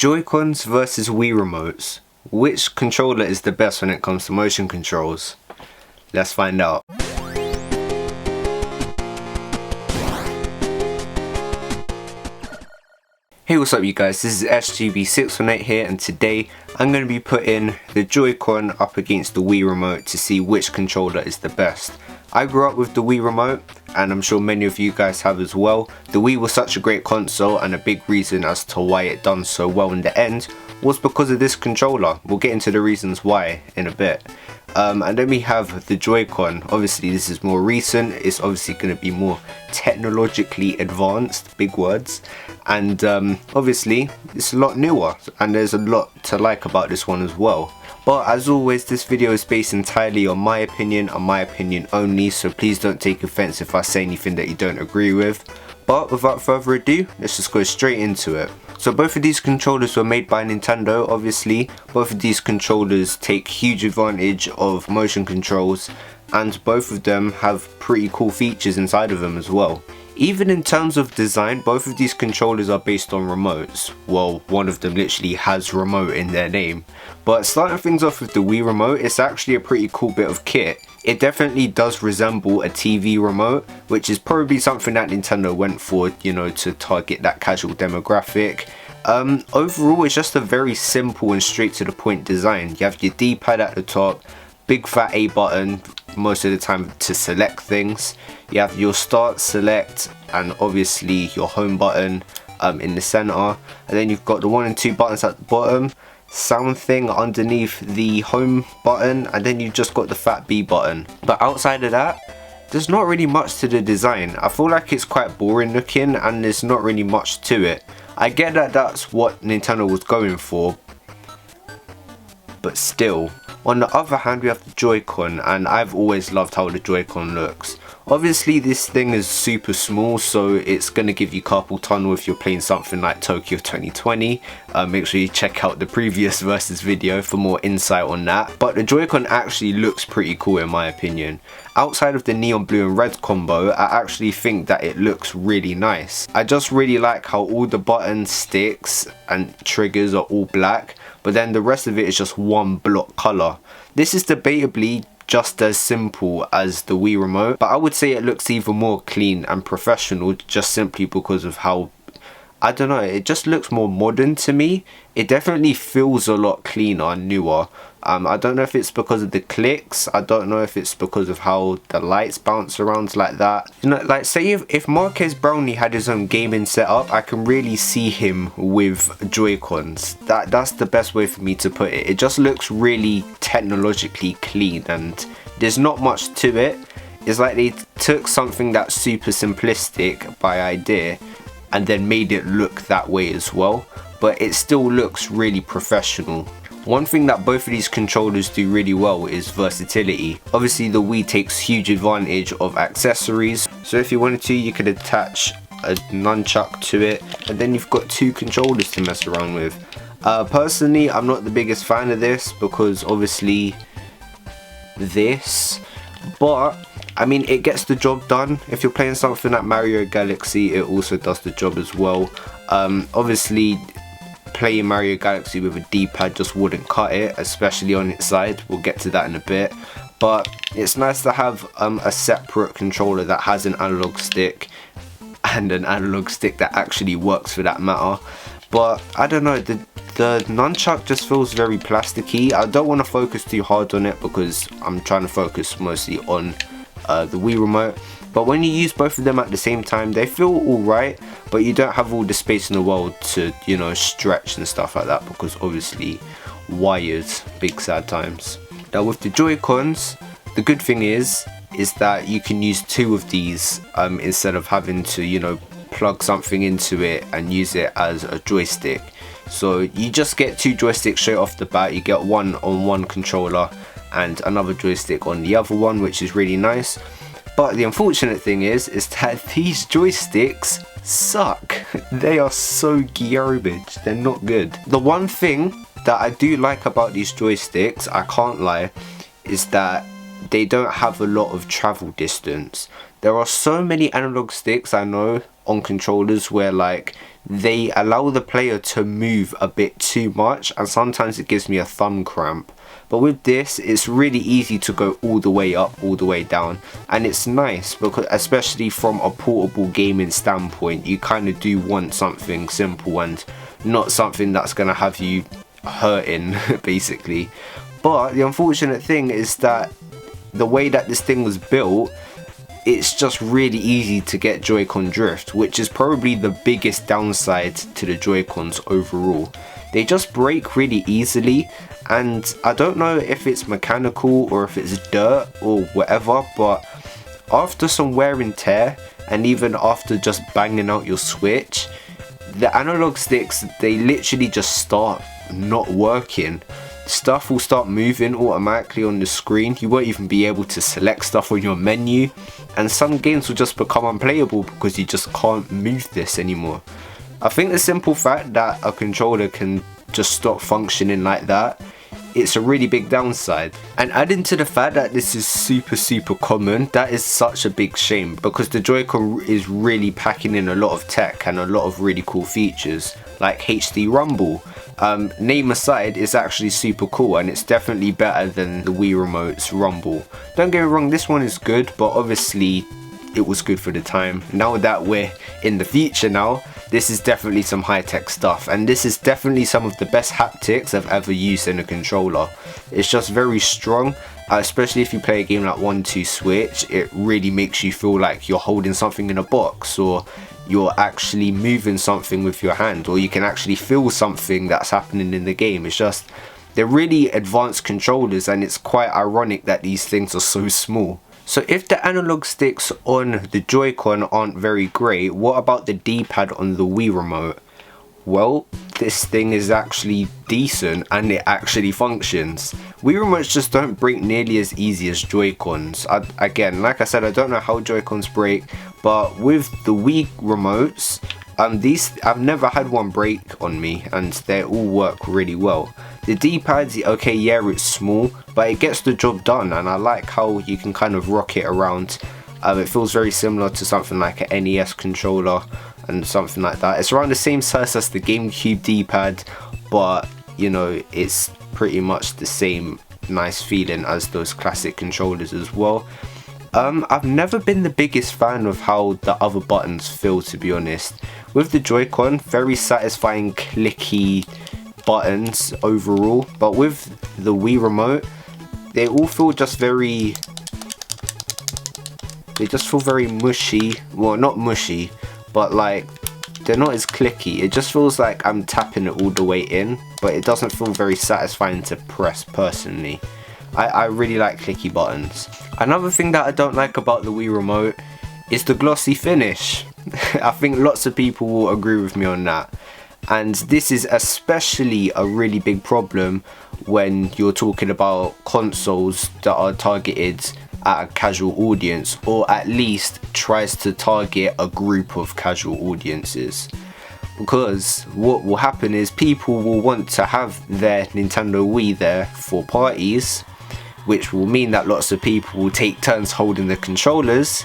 Joy-Cons versus Wii Remotes. Which controller is the best when it comes to motion controls? Let's find out. Hey, what's up you guys, this is SGB618 here, and today I'm going to be putting the Joy-Con up against the Wii Remote to see which controller is the best. I grew up with the Wii Remote, and I'm sure many of you guys have as well. The Wii was such a great console, and a big reason as to why it done so well in the end was because of this controller. We'll get into the reasons why in a bit. And then we have the Joy-Con. Obviously this is more recent, it's obviously going to be more technologically advanced, big words, and obviously it's a lot newer, and there's a lot to like about this one as well. But as always, this video is based entirely on my opinion and my opinion only, so please don't take offense if I say anything that you don't agree with. But without further ado, let's just go straight into it. So both of these controllers were made by Nintendo. Obviously both of these controllers take huge advantage of motion controls, and both of them have pretty cool features inside of them as well. Even in terms of design, both of these controllers are based on remotes. Well, one of them literally has remote in their name. But starting things off with the Wii Remote, it's actually a pretty cool bit of kit. It definitely does resemble a TV remote, which is probably something that Nintendo went for, you know, to target that casual demographic. Overall, it's just a very simple and straight to the point design. You have your D-pad at the top, big fat A button most of the time to select things. You have your start, select, and obviously your home button in the center, and then you've got the 1 and 2 buttons at the bottom, sound thing underneath the home button, and then you've just got the fat B button. But outside of that, there's not really much to the design. I feel like it's quite boring looking and there's not really much to it. I get that that's what Nintendo was going for, but still. On the other hand, we have the Joy-Con, and I've always loved how the Joy-Con looks. Obviously this thing is super small, so it's going to give you carpal tunnel if you're playing something like Tokyo 2020. Make sure you check out the previous versus video for more insight on that. But the Joy-Con actually looks pretty cool in my opinion. Outside of the neon blue and red combo, I actually think that it looks really nice. I just really like how all the button sticks and triggers are all black, but then the rest of it is just one block color. This is debatably just as simple as the Wii Remote, but I would say it looks even more clean and professional just simply because of how, I don't know, it just looks more modern to me. It definitely feels a lot cleaner and newer. I don't know if it's because of the clicks, I don't know if it's because of how the lights bounce around like that. You know, like say if Marques Brownlee had his own gaming setup, I can really see him with Joy-Cons. That's the best way for me to put it. It just looks really technologically clean and there's not much to it. It's like they took something that's super simplistic by idea and then made it look that way as well, but it still looks really professional. One thing that both of these controllers do really well is versatility. Obviously the Wii takes huge advantage of accessories, so if you wanted to, you could attach a nunchuck to it, and then you've got 2 controllers to mess around with. Personally, I'm not the biggest fan of this because obviously this, but I mean it gets the job done. If you're playing something like Mario Galaxy, it also does the job as well. Obviously playing Mario Galaxy with a D-pad just wouldn't cut it, especially on its side. We'll get to that in a bit, but it's nice to have a separate controller that has an analog stick and an analog stick that actually works for that matter. But I don't know, the nunchuck just feels very plasticky. I don't want to focus too hard on it because I'm trying to focus mostly on the Wii Remote. But when you use both of them at the same time, they feel alright, but you don't have all the space in the world to, you know, stretch and stuff like that because obviously wires, big sad times. Now with the Joy-Cons, the good thing is that you can use 2 of these instead of having to, you know, plug something into it and use it as a joystick. So you just get 2 joysticks straight off the bat. You get one on one controller and another joystick on the other one, which is really nice. But the unfortunate thing is that these joysticks suck. They are so garbage, they're not good. The one thing that I do like about these joysticks, I can't lie, is that they don't have a lot of travel distance. There are so many analog sticks I know on controllers where like they allow the player to move a bit too much, and sometimes it gives me a thumb cramp. But with this, it's really easy to go all the way up, all the way down, and it's nice because, especially from a portable gaming standpoint, you kind of do want something simple and not something that's going to have you hurting basically. But the unfortunate thing is that the way that this thing was built, it's just really easy to get Joycon Drift, which is probably the biggest downside to the Joy-Cons overall. They just break really easily, and I don't know if it's mechanical or if it's dirt or whatever, but after some wear and tear, and even after just banging out your Switch, the analog sticks, they literally just start not working. Stuff will start moving automatically on the screen. You won't even be able to select stuff on your menu, and some games will just become unplayable because you just can't move this anymore. I think the simple fact that a controller can just stop functioning like that, it's a really big downside. And adding to the fact that this is super common, that is such a big shame, because the Joy-Con is really packing in a lot of tech and a lot of really cool features like HD rumble. Name aside, it's actually super cool, and it's definitely better than the Wii Remote's rumble. Don't get me wrong, this one is good, but obviously it was good for the time. Now that we're in the future now, this is definitely some high-tech stuff, and this is definitely some of the best haptics I've ever used in a controller. It's just very strong, especially if you play a game like 1-2 Switch. It really makes you feel like you're holding something in a box, or you're actually moving something with your hand, or you can actually feel something that's happening in the game. It's just, they're really advanced controllers, and it's quite ironic that these things are so small. So if the analog sticks on the Joy-Con aren't very great, what about the D-pad on the Wii Remote? Well, this thing is actually decent, and it actually functions. Wii Remotes just don't break nearly as easy as Joy-Cons. Again, like I said, I don't know how Joy-Cons break, but with the Wii Remotes, I've never had one break on me, and they all work really well. The D-pads, okay, yeah, it's small, but it gets the job done, and I like how you can kind of rock it around. It feels very similar to something like an NES controller and something like that. It's around the same size as the GameCube D-pad, but you know, it's pretty much the same nice feeling as those classic controllers as well. I've never been the biggest fan of how the other buttons feel, to be honest. With the Joy-Con, very satisfying clicky buttons overall, but with the Wii Remote, they all feel just very, they just feel very mushy. Well, not mushy, but like they're not as clicky. It just feels like I'm tapping it all the way in, but it doesn't feel very satisfying to press personally. I really like clicky buttons. Another thing that I don't like about the Wii Remote is the glossy finish. I think lots of people will agree with me on that. And this is especially a really big problem when you're talking about consoles that are targeted at a casual audience, or at least tries to target a group of casual audiences. Because what will happen is people will want to have their Nintendo Wii there for parties, which will mean that lots of people will take turns holding the controllers.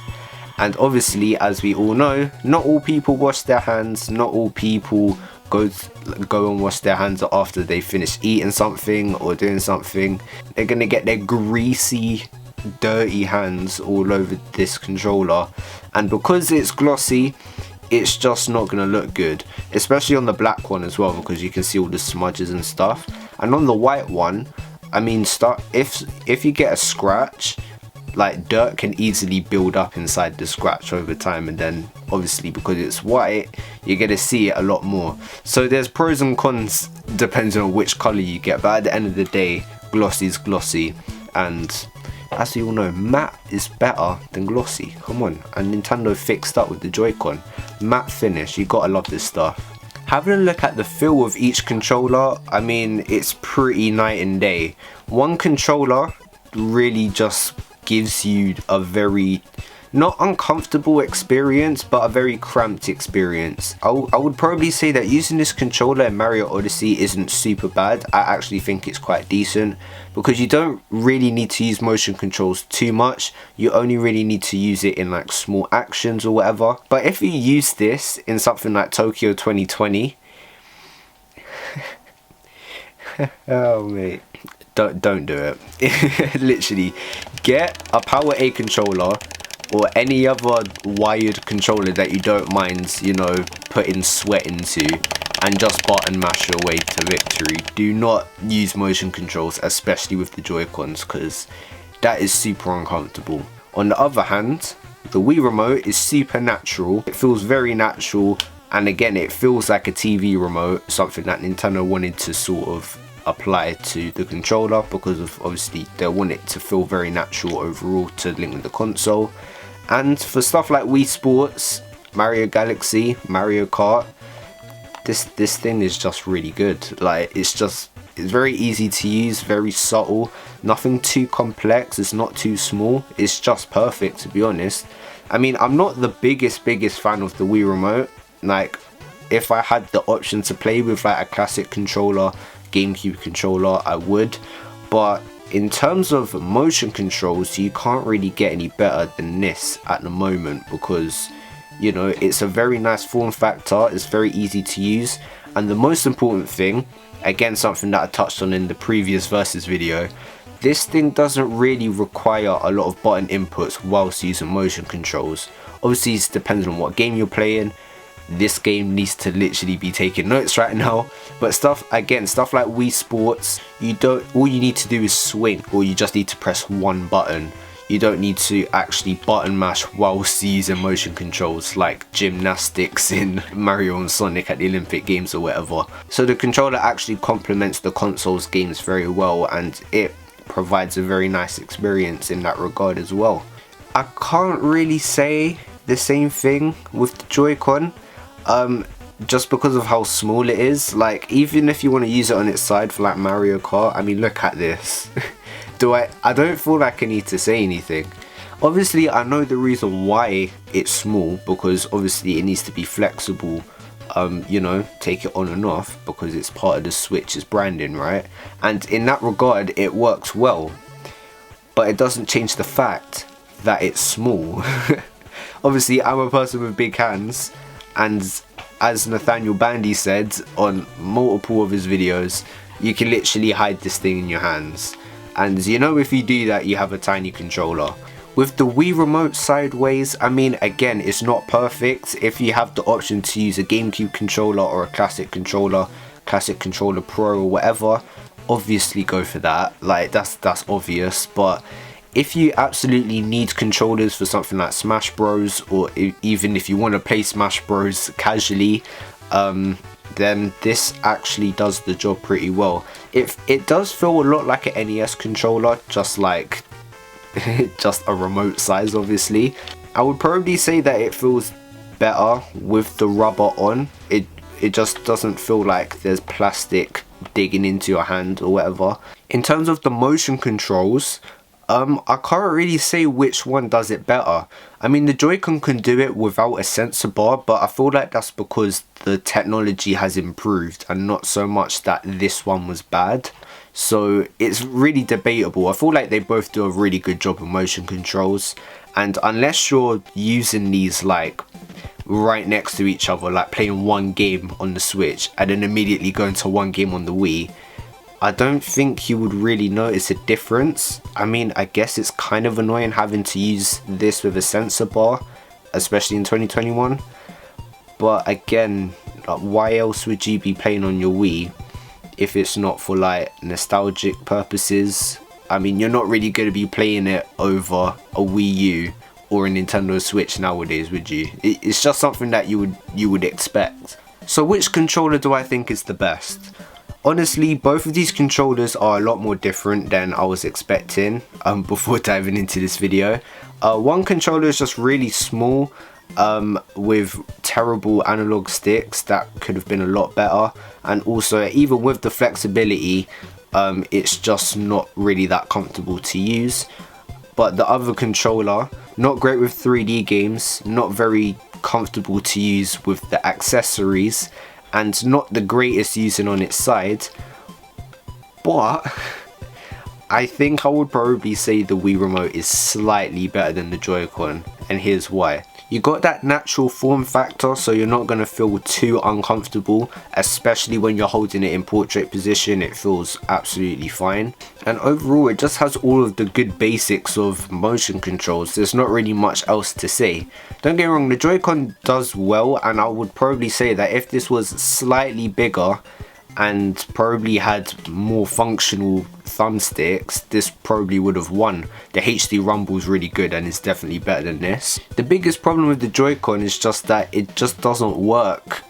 And obviously, as we all know, not all people wash their hands, not all people go and wash their hands after they finish eating something or doing something. They're gonna get their greasy, dirty hands all over this controller, and because it's glossy, it's just not gonna look good, especially on the black one as well, because you can see all the smudges and stuff. And on the white one, I mean, if you get a scratch, like dirt can easily build up inside the scratch over time, and then obviously because it's white, you're gonna see it a lot more. So there's pros and cons depending on which color you get, but at the end of the day, glossy is glossy, and as you all know, matte is better than glossy. Come on. And Nintendo fixed up with the Joy-Con. Matte finish, you gotta love this stuff. Having a look at the feel of each controller, I mean, it's pretty night and day. One controller really just gives you a very not uncomfortable experience, but a very cramped experience. I would probably say that using this controller in Mario Odyssey isn't super bad. I actually think it's quite decent because you don't really need to use motion controls too much. You only really need to use it in like small actions or whatever. But if you use this in something like Tokyo 2020, oh mate, don't do it. Literally, get a Power A controller or any other wired controller that you don't mind, you know, putting sweat into, and just button mash your way to victory. Do not use motion controls, especially with the Joy-Cons, because that is super uncomfortable. On the other hand, the Wii Remote is super natural. It feels very natural, and again, it feels like a TV remote, something that Nintendo wanted to sort of apply to the controller, because of obviously they want it to feel very natural overall to link with the console. And for stuff like Wii Sports, Mario Galaxy, Mario Kart, this thing is just really good. Like, it's very easy to use, very subtle, nothing too complex, it's not too small, it's just perfect, to be honest. I mean, I'm not the biggest fan of the Wii Remote. Like, if I had the option to play with like a classic controller, GameCube controller, I would, but in terms of motion controls, you can't really get any better than this at the moment, because, you know, it's a very nice form factor, it's very easy to use, and the most important thing, again something that I touched on in the previous Versus video, this thing doesn't really require a lot of button inputs whilst using motion controls. Obviously it's dependent on what game you're playing. This game needs to literally be taking notes right now, but stuff like Wii Sports, all you need to do is swing, or you just need to press one button. You don't need to actually button mash whilst using motion controls like gymnastics in Mario and Sonic at the Olympic Games or whatever. So the controller actually complements the console's games very well, and it provides a very nice experience in that regard as well. I can't really say the same thing with the Joy-Con. Just because of how small it is. Like, even if you want to use it on its side for like Mario Kart, I mean, look at this. I don't feel like I need to say anything. Obviously I know the reason why it's small, because obviously it needs to be flexible, you know, take it on and off, because it's part of the Switch's branding, right? And in that regard it works well, but it doesn't change the fact that it's small. Obviously I'm a person with big hands, and as Nathaniel Bandy said on multiple of his videos, you can literally hide this thing in your hands, and you know, if you do that, you have a tiny controller. With the Wii Remote sideways, I mean, again, it's not perfect. If you have the option to use a GameCube controller or a Classic Controller Pro or whatever, obviously go for that. Like, that's obvious. But if you absolutely need controllers for something like Smash Bros, or even if you want to play Smash Bros casually, then this actually does the job pretty well. It does feel a lot like an NES controller, just like just a remote size, obviously. I would probably say that it feels better with the rubber on. It just doesn't feel like there's plastic digging into your hand or whatever. In terms of the motion controls, I can't really say which one does it better. I mean, the Joy-Con can do it without a sensor bar, but I feel like that's because the technology has improved and not so much that this one was bad. So it's really debatable. I feel like they both do a really good job of motion controls, and unless you're using these like right next to each other, like playing one game on the Switch and then immediately going to one game on the Wii, I don't think you would really notice a difference. I mean, I guess it's kind of annoying having to use this with a sensor bar, especially in 2021. But again, why else would you be playing on your Wii if it's not for like nostalgic purposes? I mean, you're not really going to be playing it over a Wii U or a Nintendo Switch nowadays, would you? It's just something that you would expect. So which controller do I think is the best? Honestly, both of these controllers are a lot more different than I was expecting before diving into this video. One controller is just really small with terrible analog sticks that could have been a lot better, and also even with the flexibility, it's just not really that comfortable to use. but the other controller, not great with 3D games, not very comfortable to use with the accessories, and not the greatest using on its side. But I think I would probably say the Wii Remote is slightly better than the Joy-Con, and here's why. You got that natural form factor, so you're not going to feel too uncomfortable, especially when you're holding it in portrait position. It feels absolutely fine, and overall it just has all of the good basics of motion controls. There's not really much else to say. Don't get me wrong, the Joy-Con does well, and I would probably say that if this was slightly bigger and probably had more functional thumbsticks, this probably would have won. The HD rumble is really good and it's definitely better than this. The biggest problem with the Joy-Con is just that it just doesn't work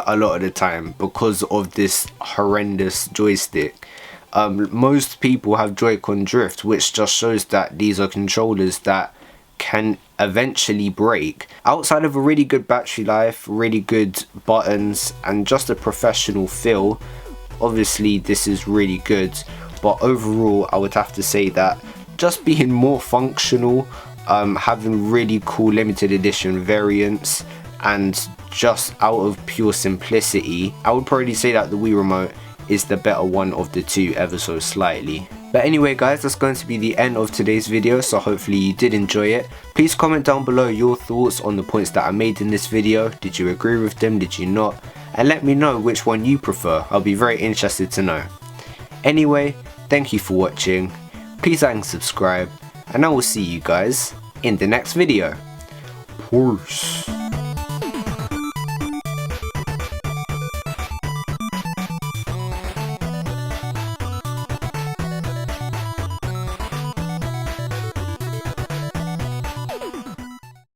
a lot of the time because of this horrendous joystick. Most people have Joycon Drift, which just shows that these are controllers that can eventually break. Outside of a really good battery life, really good buttons, and just a professional feel, obviously this is really good. But overall I would have to say that just being more functional, having really cool limited edition variants, and just out of pure simplicity, I would probably say that the Wii Remote is the better one of the two, ever so slightly. But anyway guys, that's going to be the end of today's video, so hopefully you did enjoy it. Please comment down below your thoughts on the points that I made in this video. Did you agree with them? Did you not? And let me know which one you prefer. I'll be very interested to know. Anyway, thank you for watching. Please like and subscribe, and I will see you guys in the next video. Peace.